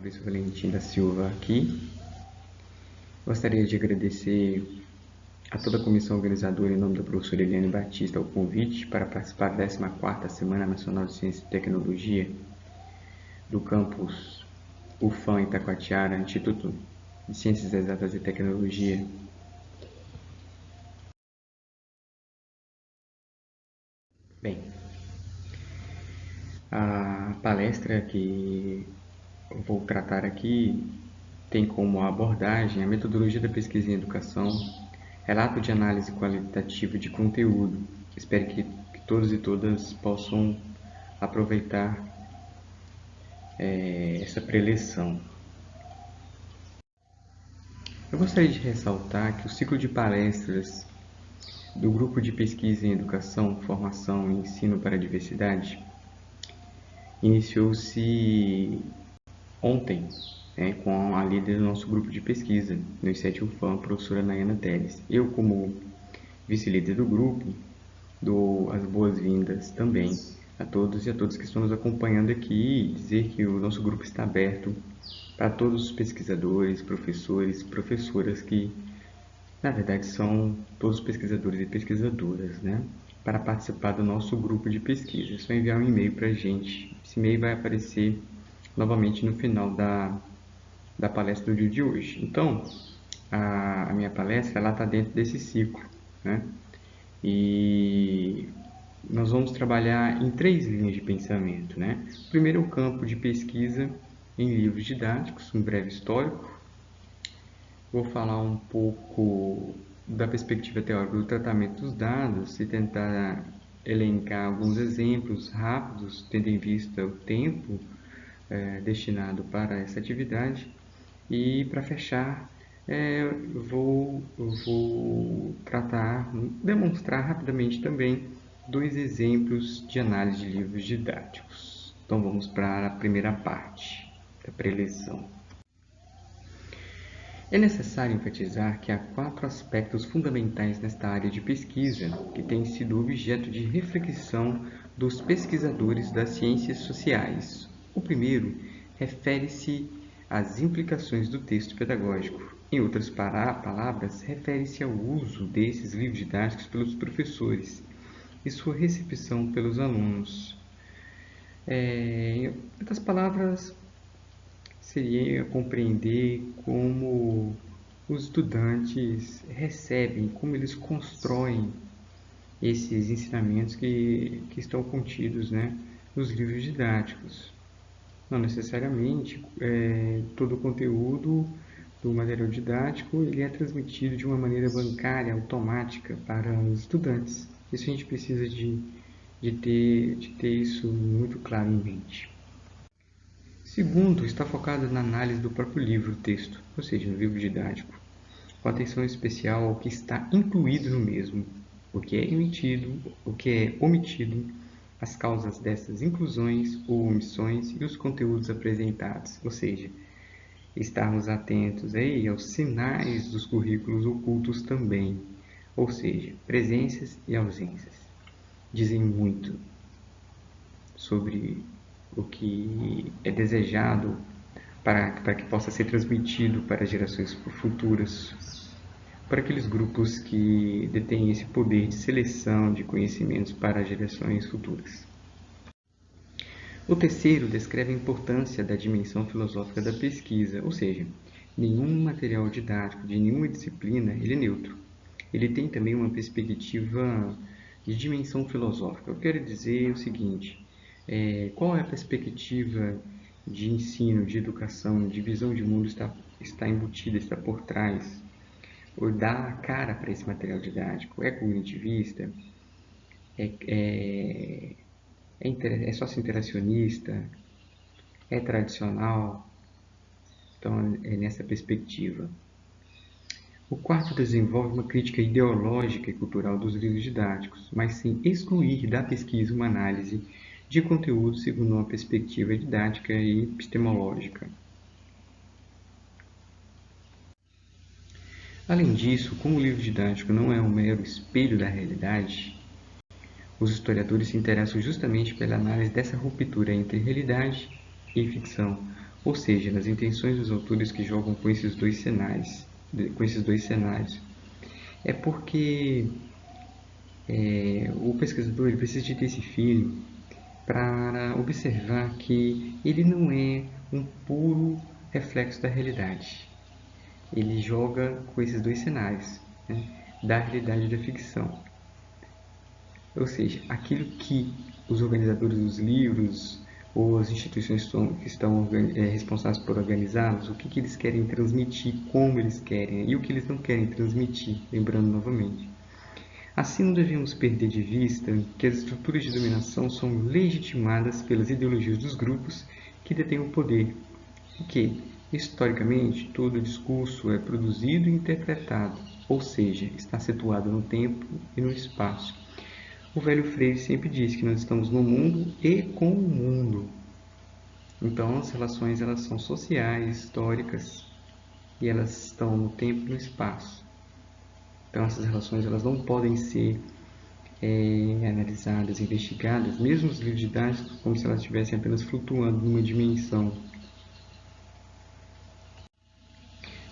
Fabrício Valentim da Silva aqui. Gostaria de agradecer a toda a comissão organizadora em nome da professora Eliane Batista o convite para participar da 14ª Semana Nacional de Ciência e Tecnologia do campus UFAM Itacoatiara, Instituto de Ciências Exatas e Tecnologia. Bem, a palestra que eu vou tratar aqui tem como abordagem a metodologia da pesquisa em educação, relato de análise qualitativa de conteúdo. Espero que todos e todas possam aproveitar essa preleção. Eu gostaria de ressaltar que o ciclo de palestras do Grupo de Pesquisa em Educação, Formação e Ensino para a Diversidade iniciou-se ontem, com a líder do nosso grupo de pesquisa, no I7 UFAM, a professora Nayana Teles. Eu, como vice-líder do grupo, dou as boas-vindas também a todos e a todas que estão nos acompanhando aqui e dizer que o nosso grupo está aberto para todos os pesquisadores, professores, professoras que, na verdade, são todos pesquisadores e pesquisadoras, para participar do nosso grupo de pesquisa. É só enviar um e-mail para a gente. Esse e-mail vai aparecer novamente no final da palestra do dia de hoje. Então, a minha palestra está dentro desse ciclo, E nós vamos trabalhar em 3 linhas de pensamento, Primeiro, o campo de pesquisa em livros didáticos, um breve histórico. Vou falar um pouco da perspectiva teórica do tratamento dos dados e tentar elencar alguns exemplos rápidos, tendo em vista o tempo destinado para essa atividade. E, para fechar, vou demonstrar rapidamente também 2 exemplos de análise de livros didáticos. Então, vamos para a primeira parte da preleção. É necessário enfatizar que há 4 aspectos fundamentais nesta área de pesquisa que têm sido objeto de reflexão dos pesquisadores das ciências sociais. O primeiro refere-se às implicações do texto pedagógico. Em outras palavras, refere-se ao uso desses livros didáticos pelos professores e sua recepção pelos alunos. Em outras palavras, seria compreender como os estudantes recebem, como eles constroem esses ensinamentos que estão contidos nos livros didáticos. Não necessariamente todo o conteúdo do material didático ele é transmitido de uma maneira bancária, automática para os estudantes. Isso a gente precisa de ter isso muito claro em mente. Segundo, está focado na análise do próprio livro, o texto, ou seja, no livro didático, com atenção especial ao que está incluído no mesmo, o que é emitido, o que é omitido, as causas dessas inclusões ou omissões e os conteúdos apresentados, ou seja, estarmos atentos aí aos sinais dos currículos ocultos também, ou seja, presenças e ausências. Dizem muito sobre o que é desejado para que possa ser transmitido para gerações futuras, para aqueles grupos que detêm esse poder de seleção de conhecimentos para gerações futuras. O terceiro descreve a importância da dimensão filosófica da pesquisa, ou seja, nenhum material didático de nenhuma disciplina ele é neutro. Ele tem também uma perspectiva de dimensão filosófica. Eu quero dizer o seguinte, qual é a perspectiva de ensino, de educação, de visão de mundo está embutida, está por trás, ou dá a cara para esse material didático? É cognitivista? É socio-interacionista? É tradicional? Então, é nessa perspectiva. O quarto desenvolve uma crítica ideológica e cultural dos livros didáticos, mas sem excluir da pesquisa uma análise de conteúdo segundo uma perspectiva didática e epistemológica. Além disso, como o livro didático não é um mero espelho da realidade, os historiadores se interessam justamente pela análise dessa ruptura entre realidade e ficção, ou seja, nas intenções dos autores que jogam com esses dois cenários. É porque o pesquisador ele precisa de ter esse feeling para observar que ele não é um puro reflexo da realidade. Ele joga com esses dois cenários, né, da realidade e da ficção. Ou seja, aquilo que os organizadores dos livros ou as instituições que estão responsáveis por organizá-los, o que eles querem transmitir, como eles querem e o que eles não querem transmitir, lembrando novamente. Assim, não devemos perder de vista que as estruturas de dominação são legitimadas pelas ideologias dos grupos que detêm o poder, e que, historicamente, todo discurso é produzido e interpretado, ou seja, está situado no tempo e no espaço. O velho Freire sempre diz que nós estamos no mundo e com o mundo. Então, as relações elas são sociais, históricas, e elas estão no tempo e no espaço. Então, essas relações elas não podem ser analisadas, investigadas, mesmo os livros didáticos, como se elas estivessem apenas flutuando numa dimensão.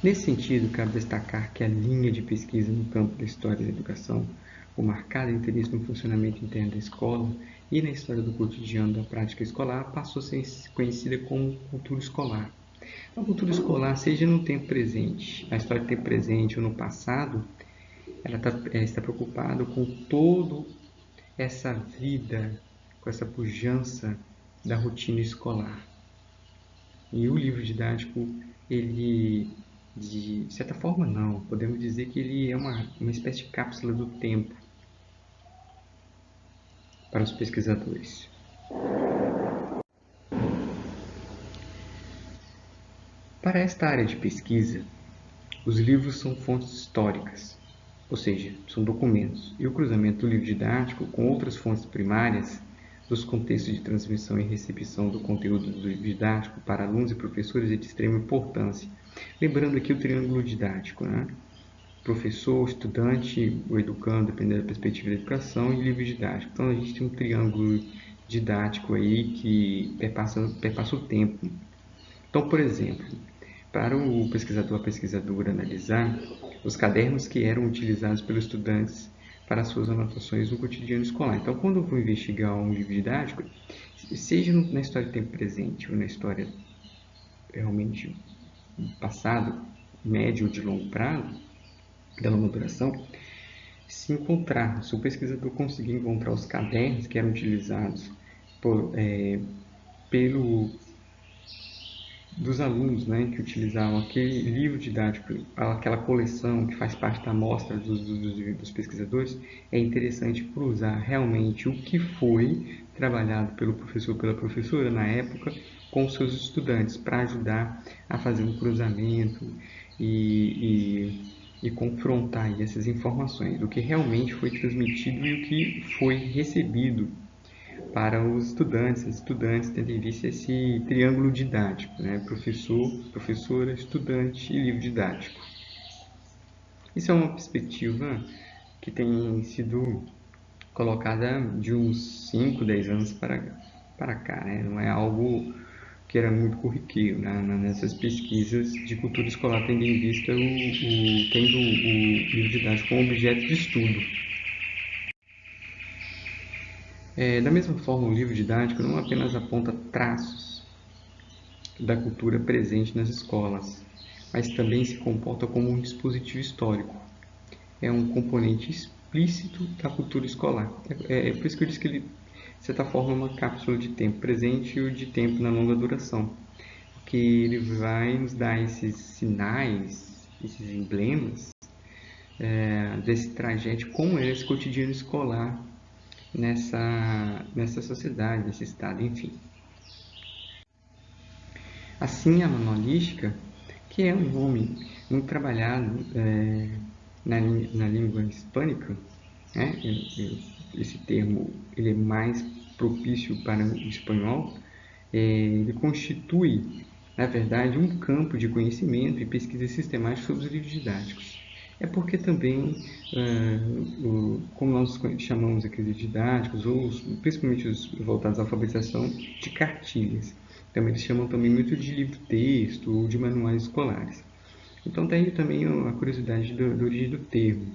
Nesse sentido, cabe destacar que a linha de pesquisa no campo da história da educação, o marcado interesse no funcionamento interno da escola e na história do cotidiano da prática escolar, passou a ser conhecida como cultura escolar. A cultura escolar, seja no tempo presente, na história do tempo presente ou no passado, ela está preocupada com toda essa vida, com essa pujança da rotina escolar. E o livro didático, ele, de certa forma não, podemos dizer que ele é uma espécie de cápsula do tempo para os pesquisadores. Para esta área de pesquisa, os livros são fontes históricas, ou seja, são documentos, e o cruzamento do livro didático com outras fontes primárias dos contextos de transmissão e recepção do conteúdo do livro didático para alunos e professores é de extrema importância. Lembrando aqui o triângulo didático, né? Professor, estudante, o educando, dependendo da perspectiva da educação, e livro didático. Então, a gente tem um triângulo didático aí que perpassa o tempo. Então, por exemplo, para o pesquisador ou a pesquisadora analisar os cadernos que eram utilizados pelos estudantes para suas anotações no cotidiano escolar. Então, quando eu vou investigar um livro didático, seja na história do tempo presente ou na história realmente passado, médio ou de longo prazo, da longa duração, se o pesquisador conseguir encontrar os cadernos que eram utilizados dos alunos, né, que utilizavam aquele livro didático, aquela coleção que faz parte da amostra dos pesquisadores, é interessante cruzar realmente o que foi trabalhado pelo professor ou pela professora na época com os seus estudantes, para ajudar a fazer um cruzamento e confrontar aí essas informações, o que realmente foi transmitido e o que foi recebido para os estudantes tendo em vista esse triângulo didático, né? Professor, professora, estudante e livro didático. Isso é uma perspectiva que tem sido colocada de uns 5, 10 anos para cá, né? Não é algo que era muito corriqueiro, né? Nessas pesquisas de cultura escolar, tendo em vista tendo o livro didático como objeto de estudo. Da mesma forma, o livro didático não apenas aponta traços da cultura presente nas escolas, mas também se comporta como um dispositivo histórico. É um componente explícito da cultura escolar. É por isso que eu disse que ele, de certa forma, é uma cápsula de tempo presente e de tempo na longa duração, porque ele vai nos dar esses sinais, esses emblemas desse trajeto, como é esse cotidiano escolar nessa sociedade, nesse estado, enfim. Assim, a manualística, que é um nome muito trabalhado na língua hispânica, né? Esse termo ele é mais propício para o espanhol, ele constitui, na verdade, um campo de conhecimento e pesquisa sistemática sobre os livros didáticos. É porque também, como nós chamamos aqui de didáticos, ou principalmente os voltados à alfabetização, de cartilhas. Também eles chamam também muito de livro-texto ou de manuais escolares. Então, tem também a curiosidade da origem do termo.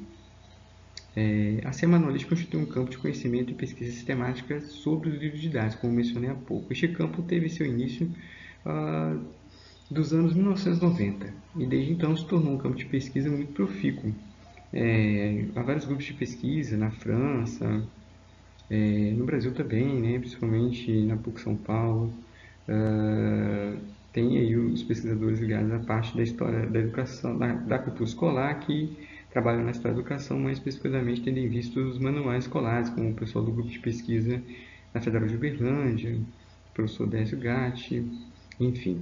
A semanologia constitui um campo de conhecimento e pesquisa sistemática sobre os livros didáticos, como mencionei há pouco. Este campo teve seu início dos anos 1990 e desde então se tornou um campo de pesquisa muito profícuo. Há vários grupos de pesquisa na França, no Brasil também, né, principalmente na PUC São Paulo. Tem aí os pesquisadores ligados à parte da história da educação, da cultura escolar, que trabalham na história da educação, mais especificamente tendo em vista os manuais escolares, como o pessoal do grupo de pesquisa na Federal de Uberlândia, o professor Décio Gatti, enfim,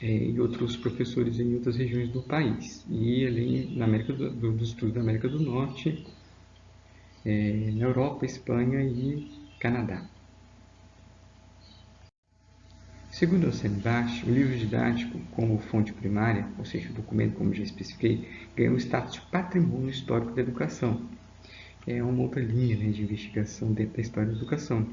e outros professores em outras regiões do país. E além na América dos estudos da América do Norte, na Europa, Espanha e Canadá. Segundo Alcembache, o livro didático, como fonte primária, ou seja, o documento, como já especifiquei, ganhou o status de patrimônio histórico da educação. É uma outra linha, né, de investigação dentro da história da educação,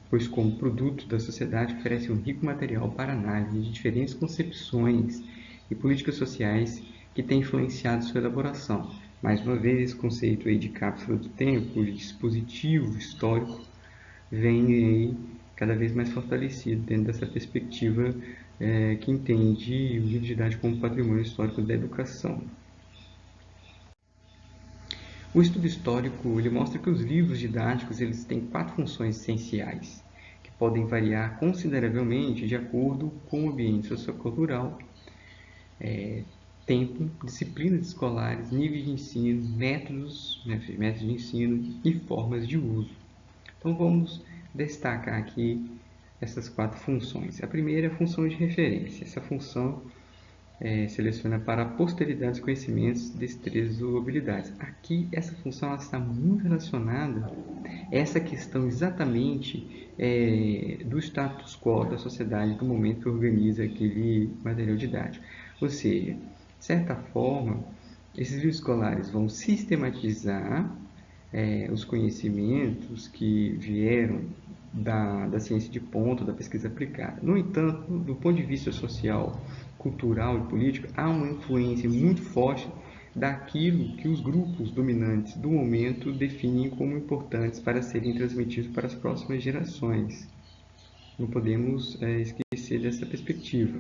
pois como produto da sociedade oferece um rico material para análise de diferentes concepções e políticas sociais que têm influenciado sua elaboração. Mais uma vez, esse conceito aí de cápsula do tempo, de dispositivo histórico, vem aí cada vez mais fortalecido dentro dessa perspectiva que entende o livro didático como patrimônio histórico da educação. O estudo histórico ele mostra que os livros didáticos eles têm 4 funções essenciais, que podem variar consideravelmente de acordo com o ambiente sociocultural, tempo, disciplinas escolares, níveis de ensino, métodos de ensino e formas de uso. Então vamos destacar aqui essas 4 funções. A primeira é a função de referência. Essa função seleciona para a posteridade os conhecimentos, destrezas ou habilidades. Aqui, essa função ela está muito relacionada a essa questão exatamente do status quo da sociedade do momento que organiza aquele material didático. Ou seja, de certa forma, esses livros escolares vão sistematizar os conhecimentos que vieram da ciência de ponta, da pesquisa aplicada. No entanto, do ponto de vista social, cultural e político, há uma influência muito forte daquilo que os grupos dominantes do momento definem como importantes para serem transmitidos para as próximas gerações. Não podemos esquecer dessa perspectiva.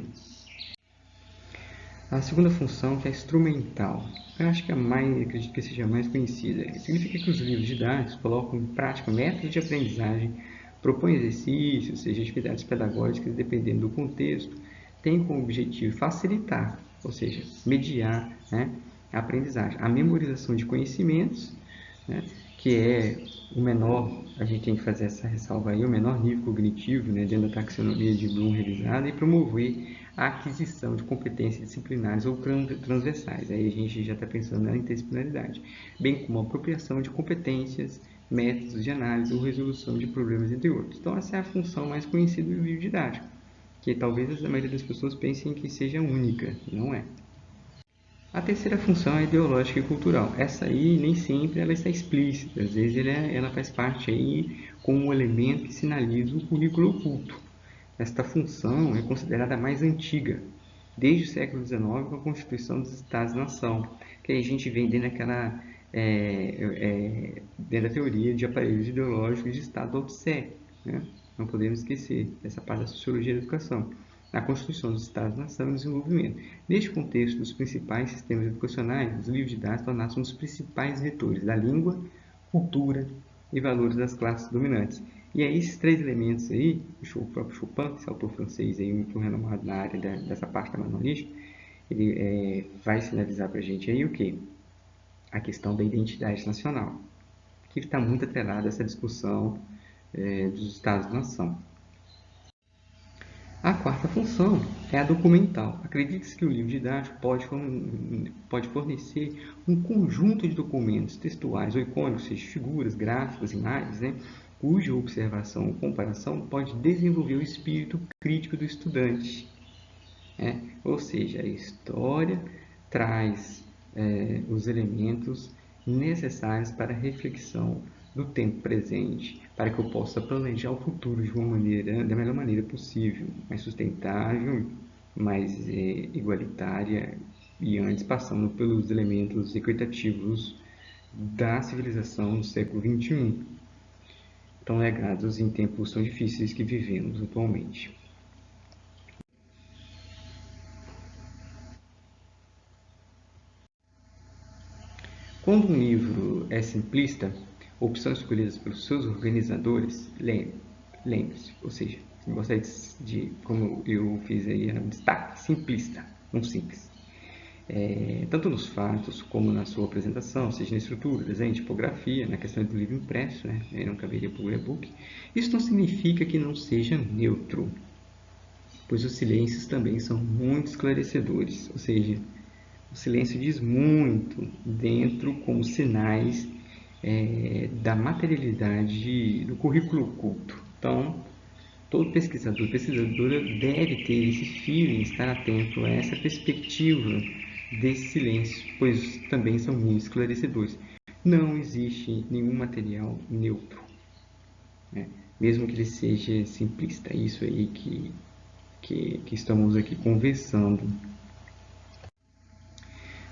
A segunda função, que é instrumental, eu acho que acredito que seja a mais conhecida. Significa que os livros didáticos colocam em prática métodos de aprendizagem, propõem exercícios, seja atividades pedagógicas, dependendo do contexto, tem como objetivo facilitar, ou seja, mediar, né, a aprendizagem, a memorização de conhecimentos, né, que é o menor, a gente tem que fazer essa ressalva aí, o menor nível cognitivo, né, dentro da taxonomia de Bloom revisada, e promover a aquisição de competências disciplinares ou transversais. Aí a gente já está pensando na interdisciplinaridade, bem como a apropriação de competências, métodos de análise ou resolução de problemas, entre outros. Então, essa é a função mais conhecida do livro didático, que talvez a maioria das pessoas pensem que seja única, não é. A terceira função é ideológica e cultural. Essa aí nem sempre ela está explícita, às vezes ela faz parte aí como um elemento que sinaliza o currículo oculto. Esta função é considerada a mais antiga, desde o século XIX, com a Constituição dos Estados-nação, que a gente vem dentro daquela dentro da teoria de aparelhos ideológicos de Estado ao sé, né? Não podemos esquecer essa parte da sociologia da educação. A Constituição dos Estados-nação e o desenvolvimento. Neste contexto dos principais sistemas educacionais, os livros didáticos tornaram-se um dos principais vetores da língua, cultura e valores das classes dominantes. E aí esses 3 elementos aí, o próprio Chopin, esse autor francês aí muito renomado na área dessa parte da manualística, ele vai sinalizar para a gente aí o que? A questão da identidade nacional, que está muito atrelada a essa discussão dos Estados-nação. A quarta função é a documental. Acredita-se que o livro didático pode fornecer um conjunto de documentos textuais ou icônicos, seja figuras, gráficos, imagens, né, cuja observação ou comparação pode desenvolver o espírito crítico do estudante. Ou seja, a história traz os elementos necessários para a reflexão do tempo presente para que eu possa planejar o futuro de uma maneira, da melhor maneira possível, mais sustentável, mais igualitária e antes passando pelos elementos equitativos da civilização do século XXI, tão legados em tempos tão difíceis que vivemos atualmente. Quando um livro é simplista, opções escolhidas pelos seus organizadores, lembre-se, ou seja, eu gostaria de, como eu fiz aí, um destaque, simplista, não simples. Tanto nos fatos como na sua apresentação, seja na estrutura, desenho, tipografia, na questão do livro impresso, né? Não caberia para o e-book. Isso não significa que não seja neutro, pois os silêncios também são muito esclarecedores, ou seja, o silêncio diz muito dentro como sinais da materialidade do currículo oculto. Então, todo pesquisador, pesquisadora deve ter esse feeling, estar atento a essa perspectiva desse silêncio, pois também são muito esclarecedores. Não existe nenhum material neutro, né? Mesmo que ele seja simplista. É isso aí que estamos aqui conversando.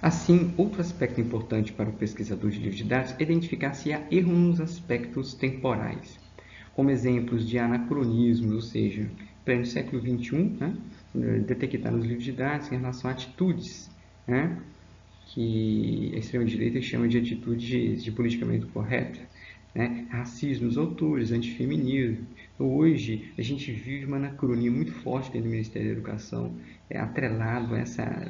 Assim, outro aspecto importante para o pesquisador de livros didáticos é identificar se há erro nos aspectos temporais, como exemplos de anacronismos, ou seja, pleno século XXI, né, detectar nos livros didáticos em relação a atitudes, né, que a extrema-direita chama de atitudes de politicamente correta, né, racismo nos autores, antifeminismo. Hoje, a gente vive uma anacronia muito forte dentro do Ministério da Educação, atrelado a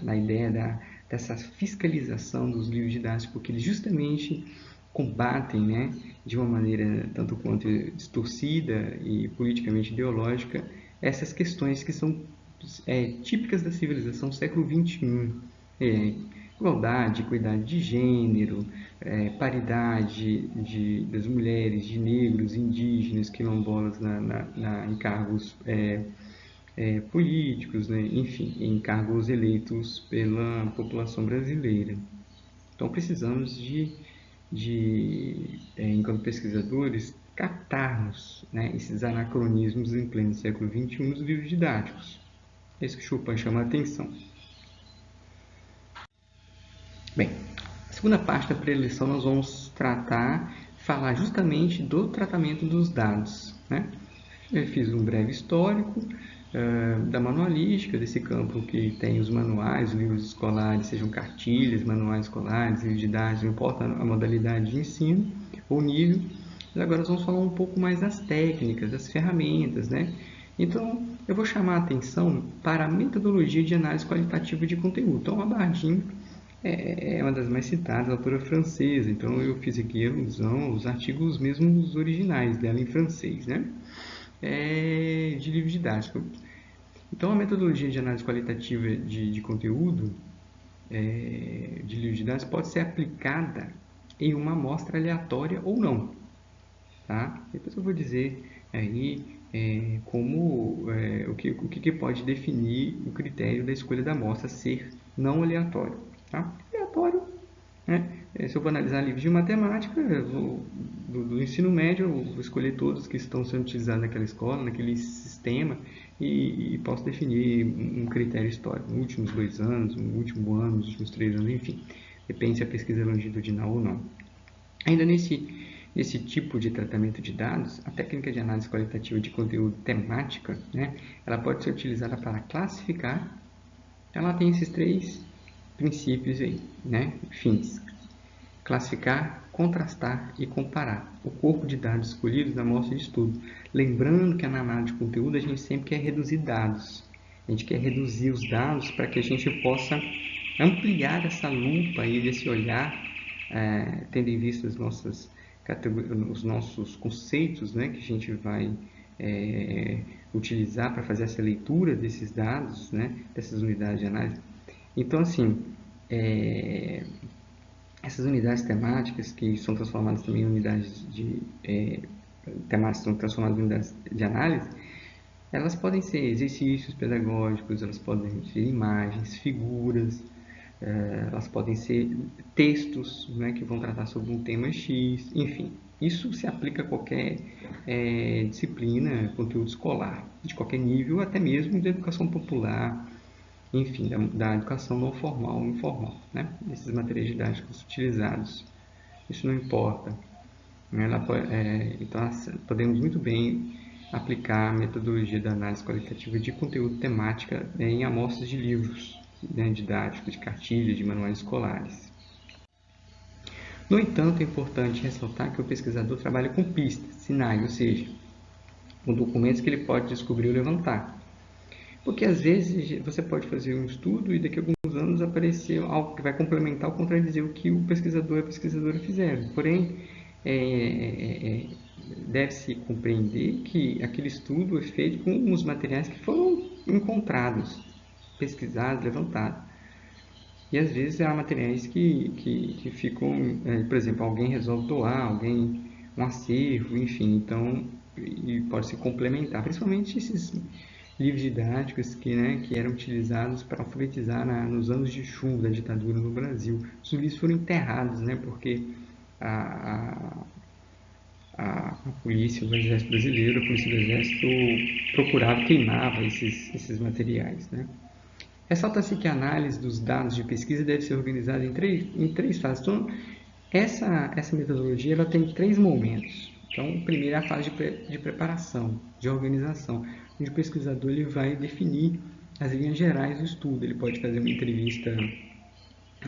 na ideia dessa fiscalização dos livros didáticos, porque eles justamente combatem, né, de uma maneira tanto quanto distorcida e politicamente ideológica, essas questões que são típicas da civilização do século XXI. Igualdade, equidade de gênero, paridade das mulheres, de negros, indígenas, quilombolas em cargos políticos, né? Enfim, em cargos eleitos pela população brasileira. Então precisamos enquanto pesquisadores, captarmos, né, esses anacronismos em pleno século XXI nos livros didáticos. É isso que Chopin chama a atenção. Bem, a segunda parte da preleção nós vamos falar justamente do tratamento dos dados, né? Eu fiz um breve histórico da manualística, desse campo que tem os manuais, os livros escolares, sejam cartilhas, manuais escolares, livros didáticos, não importa a modalidade de ensino ou nível. Mas agora nós vamos falar um pouco mais das técnicas, das ferramentas, né? Então, eu vou chamar a atenção para a metodologia de análise qualitativa de conteúdo. Então, a Bardeen é uma das mais citadas, autora francesa. Então, eu fiz aqui alusão aos artigos mesmos originais dela em francês, né? De livro didático. Então, a metodologia de análise qualitativa de conteúdo de livro didático pode ser aplicada em uma amostra aleatória ou não. Tá? Depois eu vou dizer aí o que pode definir o critério da escolha da amostra ser não aleatório. Tá? Aleatório, né? Se eu vou analisar livros de matemática do ensino médio, eu vou escolher todos que estão sendo utilizados naquela escola, naquele sistema, e posso definir um critério histórico, nos últimos 2 anos, no último ano, nos últimos 3 anos, enfim. Depende se a pesquisa é longitudinal ou não. Ainda nesse tipo de tratamento de dados, a técnica de análise qualitativa de conteúdo temática, né, ela pode ser utilizada para classificar. Ela tem esses 3 princípios aí, né, fins: classificar, contrastar e comparar o corpo de dados escolhidos na amostra de estudo. Lembrando que na análise de conteúdo a gente sempre quer reduzir dados. A gente quer reduzir os dados para que a gente possa ampliar essa lupa aí, desse olhar, tendo em vista os nossos conceitos, né, que a gente vai utilizar para fazer essa leitura desses dados, né, dessas unidades de análise. Então, assim, essas unidades temáticas, que são transformadas também em unidades temáticas, são transformadas em unidades de análise, elas podem ser exercícios pedagógicos, elas podem ser imagens, figuras, elas podem ser textos, né, que vão tratar sobre um tema X, enfim. Isso se aplica a qualquer disciplina, conteúdo escolar, de qualquer nível, até mesmo da educação popular, enfim, da educação não formal ou informal, né? Esses materiais didáticos utilizados. Isso não importa. Né? Então, podemos muito bem aplicar a metodologia da análise qualitativa de conteúdo temática em amostras de livros, né, didáticos, de cartilhas, de manuais escolares. No entanto, é importante ressaltar que o pesquisador trabalha com pistas, sinais, ou seja, com documentos que ele pode descobrir ou levantar. Porque às vezes você pode fazer um estudo e daqui a alguns anos aparecer algo que vai complementar ou contradizer o que o pesquisador e a pesquisadora fizeram. Porém, deve-se compreender que aquele estudo é feito com os materiais que foram encontrados, pesquisados, levantados. E às vezes há materiais que ficam, por exemplo, alguém resolve doar, um acervo, enfim, então, e pode se complementar, principalmente esses livros didáticos que eram utilizados para alfabetizar nos anos de chumbo da ditadura no Brasil. Os livros foram enterrados, né, porque a, a polícia, o exército brasileiro, a polícia do exército procurava, queimava esses materiais, né. Ressalta-se que a análise dos dados de pesquisa deve ser organizada em três fases. Então, essa metodologia ela tem três momentos. Então, primeiro é a fase de preparação, de organização, onde o pesquisador ele vai definir as linhas gerais do estudo. Ele pode fazer uma entrevista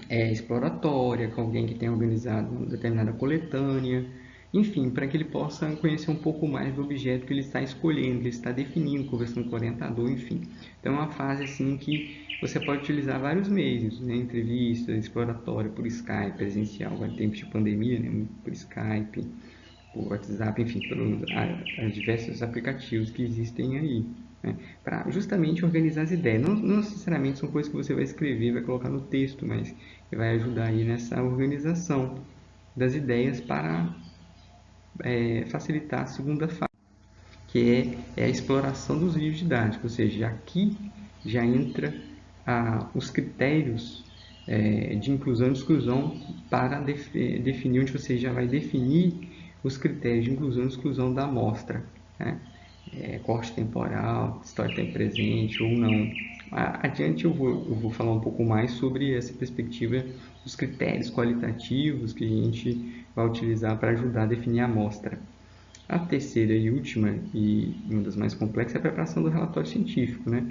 exploratória com alguém que tenha organizado uma determinada coletânea, enfim, para que ele possa conhecer um pouco mais do objeto que ele está escolhendo, que ele está definindo, conversando com o orientador, enfim. Então, é uma fase assim que você pode utilizar vários meios, né? Entrevista, exploratória, por Skype, presencial, agora em tempos de pandemia, né? Por Skype, por WhatsApp, enfim, pelos diversos aplicativos que existem aí, né? Para justamente organizar as ideias. Não necessariamente são coisas que você vai escrever, vai colocar no texto, mas que vai ajudar aí nessa organização das ideias para facilitar a segunda fase, que é a exploração dos livros didáticos, ou seja, aqui já entra os critérios de inclusão e exclusão para definir, onde você já vai definir os critérios de inclusão e exclusão da amostra, né? Corte temporal, história tem presente ou não. Adiante eu vou falar um pouco mais sobre essa perspectiva dos critérios qualitativos que a gente vai utilizar para ajudar a definir a amostra. A terceira e última, e uma das mais complexas, é a preparação do relatório científico, né?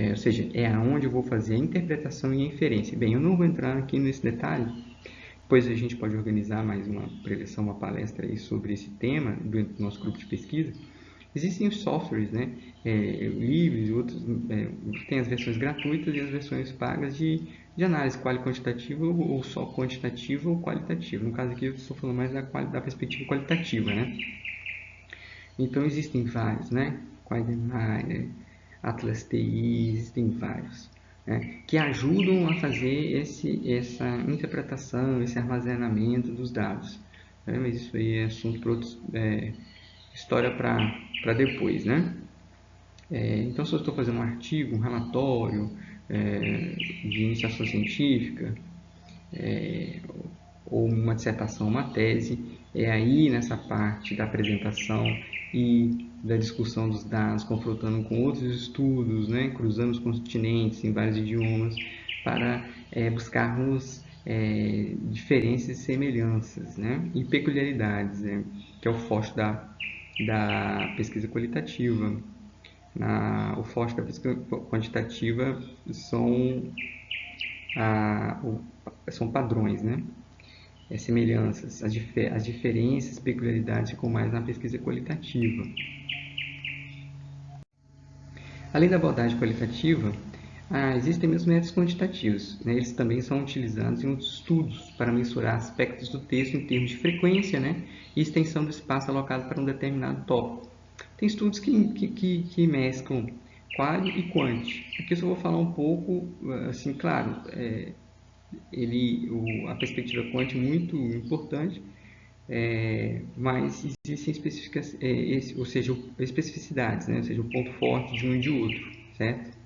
Ou seja, é aonde eu vou fazer a interpretação e a inferência. Bem, eu não vou entrar aqui nesse detalhe, depois a gente pode organizar mais uma preleção, uma palestra aí sobre esse tema dentro do nosso grupo de pesquisa. Existem os softwares, né, livres, outros, tem as versões gratuitas e as versões pagas de análise quantitativa ou só quantitativa ou qualitativa. No caso aqui eu estou falando mais da perspectiva qualitativa, né? Então existem vários, né? Quagmire, Atlas TI, existem vários, né? Que ajudam a fazer essa interpretação, esse armazenamento dos dados. Né? Mas isso aí é assunto para outros, história para depois, né? Então, se eu estou fazendo um artigo, um relatório de iniciação científica, ou uma dissertação, uma tese, é aí nessa parte da apresentação e da discussão dos dados, confrontando com outros estudos, né, cruzando os continentes em vários idiomas, para buscarmos diferenças e semelhanças, né, e peculiaridades, né, que é o forte da pesquisa qualitativa. O forte da pesquisa quantitativa são padrões, né? Semelhanças, as diferenças, peculiaridades ficam mais na pesquisa qualitativa. Além da abordagem qualitativa, existem também os métodos quantitativos, né? Eles também são utilizados em outros estudos para mensurar aspectos do texto em termos de frequência, né? E extensão do espaço alocado para um determinado tópico. Tem estudos que mesclam quali e quant. Aqui eu só vou falar um pouco, assim, claro, a perspectiva quant é muito importante, mas existem especificidades, né? Ou seja, o ponto forte de um e de outro, certo?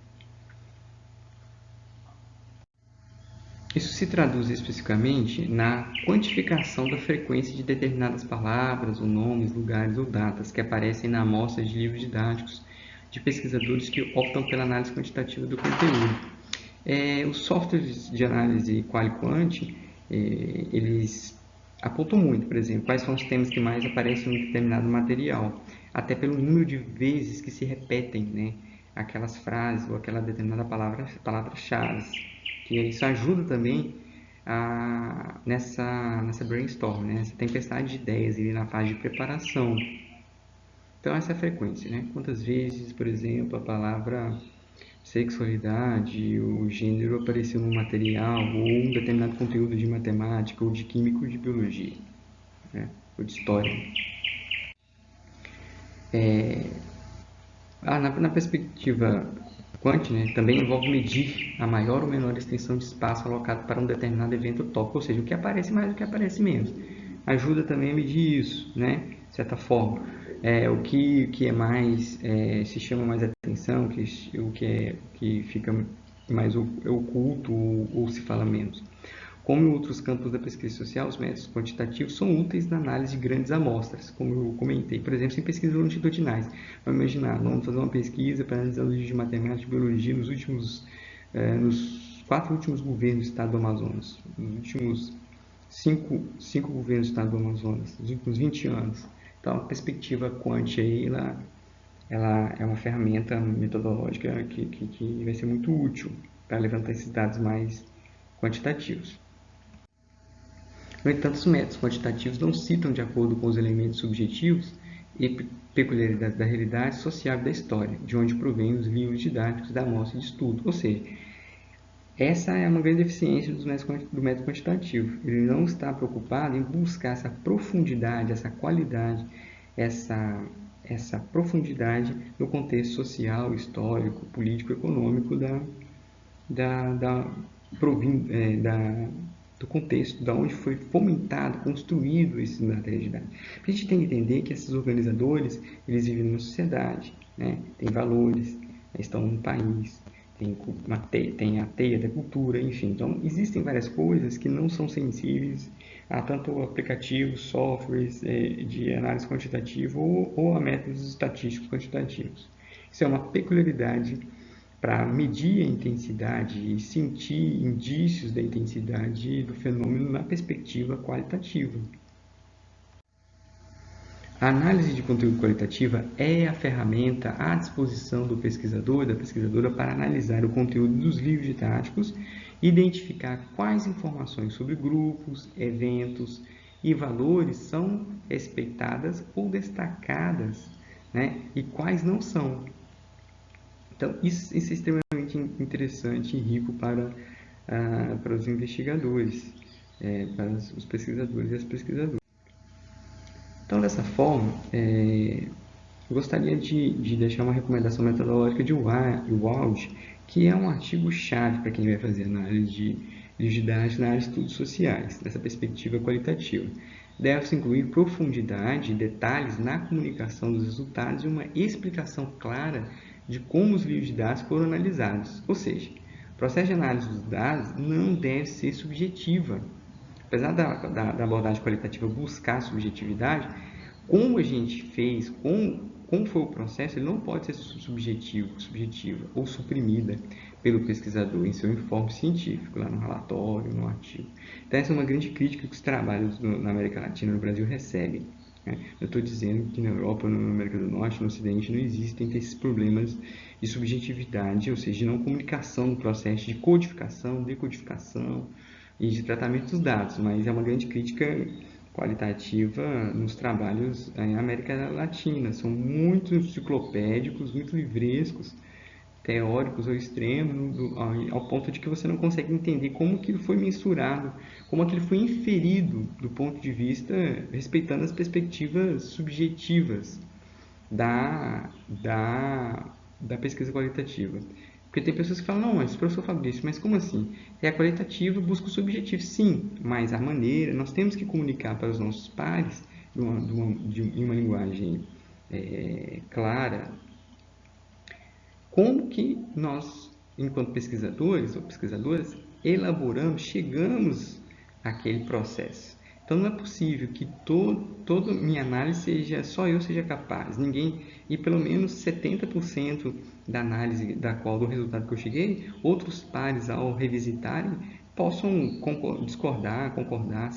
Isso se traduz especificamente na quantificação da frequência de determinadas palavras, ou nomes, lugares ou datas que aparecem na amostra de livros didáticos de pesquisadores que optam pela análise quantitativa do conteúdo. Os softwares de análise qual-quant, eles apontam muito, por exemplo, quais são os temas que mais aparecem em determinado material, até pelo número de vezes que se repetem, né, aquelas frases ou aquela determinada palavra-chave. Que isso ajuda também nessa brainstorm, né, nessa tempestade de ideias ali na fase de preparação. Então, essa é a frequência, né? Quantas vezes, por exemplo, a palavra sexualidade, o gênero apareceu no material ou um determinado conteúdo de matemática ou de química ou de biologia, né? Ou de história. Na perspectiva quant, né, também envolve medir a maior ou menor extensão de espaço alocado para um determinado evento tópico, ou seja, o que aparece mais e o que aparece menos. Ajuda também a medir isso, né, de certa forma. O que é mais, se chama mais atenção, o que fica mais oculto ou se fala menos. Como em outros campos da pesquisa social, os métodos quantitativos são úteis na análise de grandes amostras, como eu comentei, por exemplo, em pesquisas longitudinais. Vamos imaginar, vamos fazer uma pesquisa para analisar os livros de matemática e biologia nos 4 últimos governos do estado do Amazonas, nos últimos 5 governos do estado do Amazonas, nos últimos 20 anos. Então, a perspectiva quant aí, ela é uma ferramenta metodológica que vai ser muito útil para levantar esses dados mais quantitativos. No entanto, os métodos quantitativos não citam de acordo com os elementos subjetivos e peculiaridades da realidade social e da história, de onde provém os livros didáticos da amostra de estudo. Ou seja, essa é uma grande deficiência do método quantitativo. Ele não está preocupado em buscar essa profundidade, essa qualidade, essa profundidade no contexto social, histórico, político, econômico do contexto, da onde foi fomentado, construído esse materialidade. A gente tem que entender que esses organizadores, eles vivem numa sociedade, né? Tem valores, estão num país, tem a teia da cultura, enfim. Então, existem várias coisas que não são sensíveis a tanto aplicativos, softwares de análise quantitativa ou a métodos estatísticos quantitativos. Isso é uma peculiaridade para medir a intensidade e sentir indícios da intensidade do fenômeno na perspectiva qualitativa. A análise de conteúdo qualitativa é a ferramenta à disposição do pesquisador e da pesquisadora para analisar o conteúdo dos livros didáticos e identificar quais informações sobre grupos, eventos e valores são respeitadas ou destacadas, né? E quais não são. Então, isso é extremamente interessante e rico para os investigadores, para os pesquisadores e as pesquisadoras. Então, dessa forma, eu gostaria de deixar uma recomendação metodológica de Walsh, que é um artigo-chave para quem vai fazer análise de rigidez na área de estudos sociais, dessa perspectiva qualitativa. Deve-se incluir profundidade e detalhes na comunicação dos resultados e uma explicação clara de como os livros de dados foram analisados. Ou seja, o processo de análise dos dados não deve ser subjetiva. Apesar da abordagem qualitativa buscar subjetividade, como a gente fez, como foi o processo, ele não pode ser subjetiva ou suprimida pelo pesquisador em seu informe científico, lá no relatório, no artigo. Então, essa é uma grande crítica que os trabalhos na América Latina e no Brasil recebem. Eu estou dizendo que na Europa, na América do Norte, no Ocidente, não existem esses problemas de subjetividade, ou seja, de não comunicação no processo de codificação, decodificação e de tratamento dos dados, mas é uma grande crítica qualitativa nos trabalhos em América Latina. São muito enciclopédicos, muito livrescos, teóricos ao extremo, ao ponto de que você não consegue entender como aquilo foi mensurado, como aquilo foi inferido do ponto de vista respeitando as perspectivas subjetivas da pesquisa qualitativa. Porque tem pessoas que falam, não, mas professor Fabrício, mas como assim? É a qualitativa, busca o subjetivo. Sim, mas a maneira, nós temos que comunicar para os nossos pares em uma linguagem clara, como que nós enquanto pesquisadores ou pesquisadoras, elaboramos, chegamos àquele processo. Então, não é possível que toda minha análise só eu seja capaz, ninguém, e pelo menos 70% da análise do resultado que eu cheguei, outros pares, ao revisitarem, possam discordar, concordar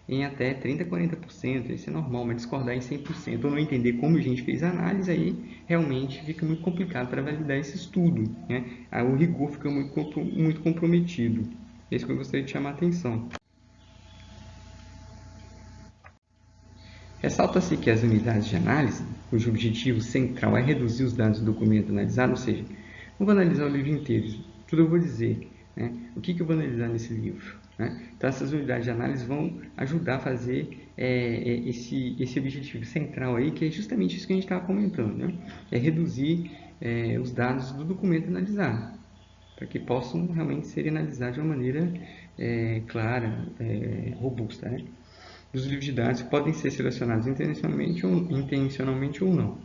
em até 30%, 40%, isso é normal, mas discordar em 100%, ou não entender como a gente fez a análise, aí realmente fica muito complicado para validar esse estudo, né? Aí o rigor fica muito comprometido. É isso que eu gostaria de chamar a atenção. Ressalta-se que as unidades de análise, cujo objetivo central é reduzir os dados do documento analisado, ou seja, não vou analisar o livro inteiro, tudo eu vou dizer, né? O que eu vou analisar nesse livro, né? Então, essas unidades de análise vão ajudar a fazer esse objetivo central aí, que é justamente isso que a gente estava comentando, né? É reduzir os dados do documento analisado, para que possam realmente ser analisados de uma maneira clara, robusta, né? Dos livros didáticos podem ser selecionados intencionalmente ou não,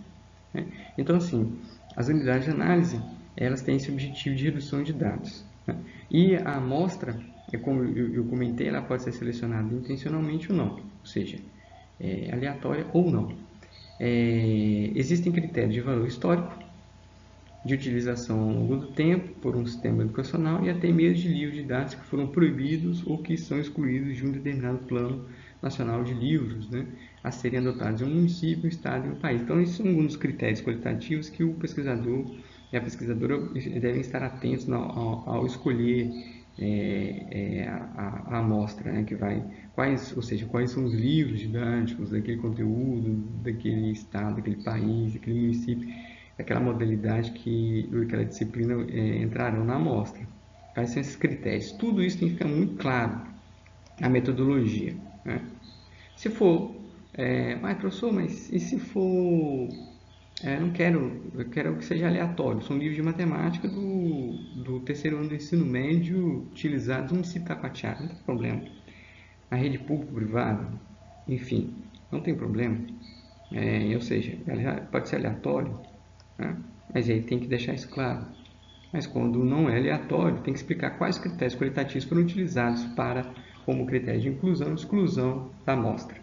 né? Então, assim, as unidades de análise, elas têm esse objetivo de redução de dados, né? E a amostra, como eu comentei, ela pode ser selecionada intencionalmente ou não, ou seja, aleatória ou não. Existem critérios de valor histórico, de utilização ao longo do tempo por um sistema educacional e até mesmo de livros didáticos que foram proibidos ou que são excluídos de um determinado plano nacional de livros, né, a serem adotados em um município, um estado e um país. Então, esses são alguns qualitérios qualitativos que o pesquisador e a pesquisadora devem estar atentos ao escolher a amostra, né, que vai, ou seja, quais são os livros didáticos daquele conteúdo, daquele estado, daquele país, daquele município, daquela modalidade aquela disciplina entrarão na amostra. Quais são esses critérios? Tudo isso tem que ficar muito claro na metodologia, né? Se for, professor, mas e se for, eu quero que seja aleatório, são livros de matemática do terceiro ano do ensino médio utilizados no município de Taquatiara, não tem problema. Na rede público-privada, enfim, não tem problema. Ou seja, pode ser aleatório, né? Mas aí tem que deixar isso claro. Mas quando não é aleatório, tem que explicar quais critérios qualitativos foram utilizados como critério de inclusão e exclusão da amostra.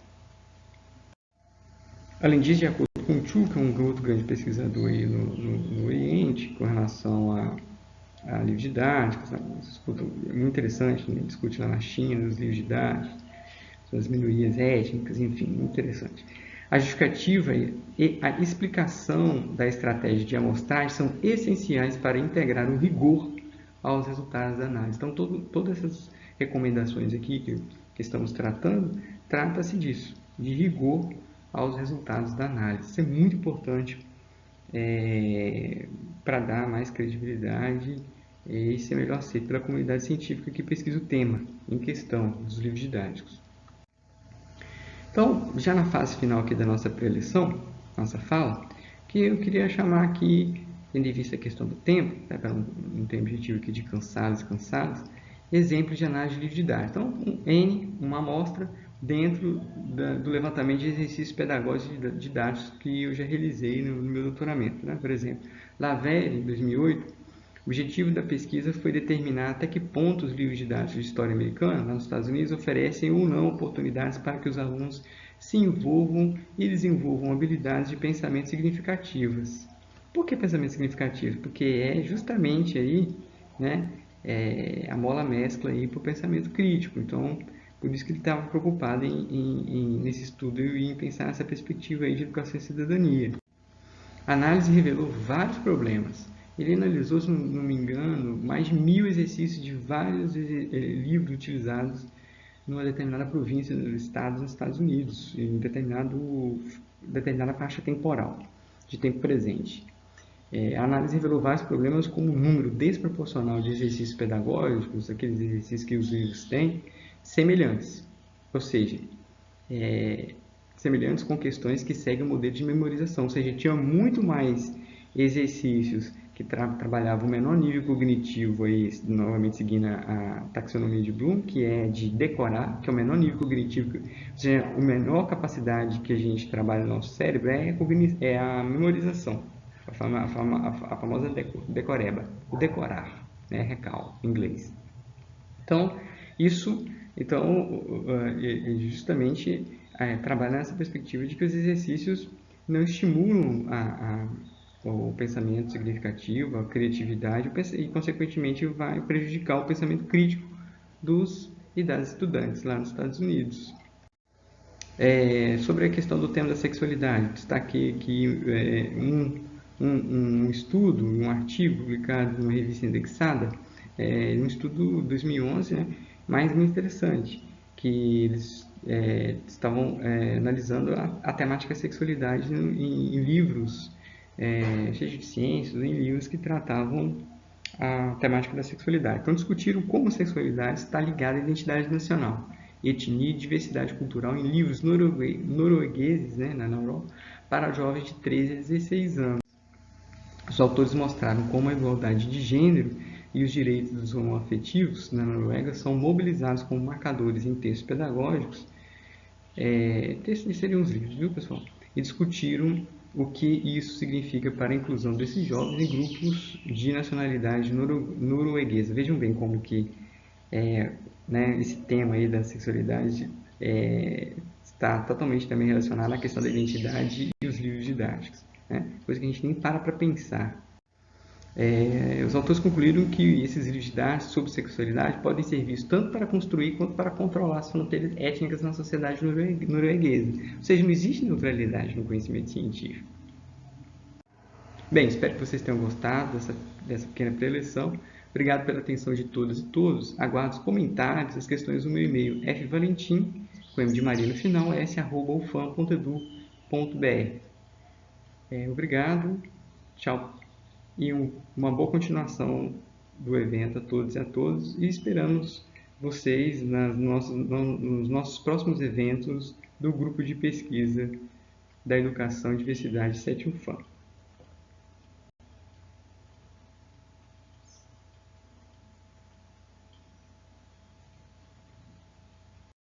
Além disso, de acordo com o Chu, que é um outro grande pesquisador aí no Oriente, com relação a livros didáticos, é muito interessante, né? Discute lá na China os livros didáticos, as minorias étnicas, enfim, muito interessante. A justificativa e a explicação da estratégia de amostragem são essenciais para integrar o rigor aos resultados da análise. Então, todas essas recomendações aqui que estamos tratando, trata-se disso, de rigor aos resultados da análise. Isso é muito importante para dar mais credibilidade e ser melhor aceito pela comunidade científica que pesquisa o tema em questão dos livros didáticos. Então, já na fase final aqui da nossa preleção, nossa fala, que eu queria chamar aqui, tendo em vista a questão do tempo, né, para não ter objetivo aqui de cansados, exemplos de análise de livro didático. Então, uma amostra dentro do levantamento de exercícios pedagógicos didáticos que eu já realizei no meu doutoramento, né? Por exemplo, Lavelle, em 2008, o objetivo da pesquisa foi determinar até que ponto os livros didáticos de história americana, lá nos Estados Unidos, oferecem ou não oportunidades para que os alunos se envolvam e desenvolvam habilidades de pensamento significativas. Por que pensamento significativo? Porque é justamente aí, né, a mola mescla aí para o pensamento crítico. Então, por isso que ele estava preocupado nesse estudo e em pensar nessa perspectiva aí de educação e cidadania. A análise revelou vários problemas. Ele analisou, se não me engano, mais de 1000 exercícios de vários livros utilizados numa determinada província dos estados nos Estados Unidos, em determinada faixa temporal, de tempo presente. A análise revelou vários problemas, como o número desproporcional de exercícios pedagógicos, aqueles exercícios que os livros têm, semelhantes. Ou seja, semelhantes com questões que seguem o modelo de memorização, ou seja, tinha muito mais exercícios que trabalhavam o menor nível cognitivo, aí, novamente seguindo a taxonomia de Bloom, que é de decorar, que é o menor nível cognitivo, ou seja, a menor capacidade que a gente trabalha no nosso cérebro é a memorização, a famosa decoreba, o decorar, né? Recall, em inglês. Então, isso justamente trabalha nessa perspectiva de que os exercícios não estimulam o pensamento significativo, a criatividade e, consequentemente, vai prejudicar o pensamento crítico dos e das estudantes lá nos Estados Unidos. Sobre a questão do tema da sexualidade, destaquei aqui um estudo, um artigo publicado numa revista indexada, um estudo de 2011, né, mas muito interessante, que eles estavam analisando a temática da sexualidade em livros cheios de ciências, em livros que tratavam a temática da sexualidade. Então, discutiram como a sexualidade está ligada à identidade nacional, etnia e diversidade cultural em livros noruegueses, né, na Europa, para jovens de 13 a 16 anos. Os autores mostraram como a igualdade de gênero e os direitos dos homoafetivos na Noruega são mobilizados como marcadores em textos pedagógicos, textos seriam os livros, viu, pessoal? E discutiram o que isso significa para a inclusão desses jovens em grupos de nacionalidade norueguesa. Vejam bem como que né, esse tema aí da sexualidade está totalmente também relacionado à questão da identidade e os livros didáticos, né? Coisa que a gente nem para pensar. Os autores concluíram que esses livros didáticos sobre sexualidade podem ser vistos tanto para construir quanto para controlar as fronteiras étnicas na sociedade norueguesa. Ou seja, não existe neutralidade no conhecimento científico. Bem, espero que vocês tenham gostado dessa pequena preleção. Obrigado pela atenção de todas e todos. Aguardo os comentários, as questões no meu e-mail fvalentim, com M de Maria no final, s@ufam.edu.br. Obrigado, tchau e uma boa continuação do evento a todos e a todas, e esperamos vocês nos nossos próximos eventos do grupo de pesquisa da Educação e Diversidade 7 UFAM.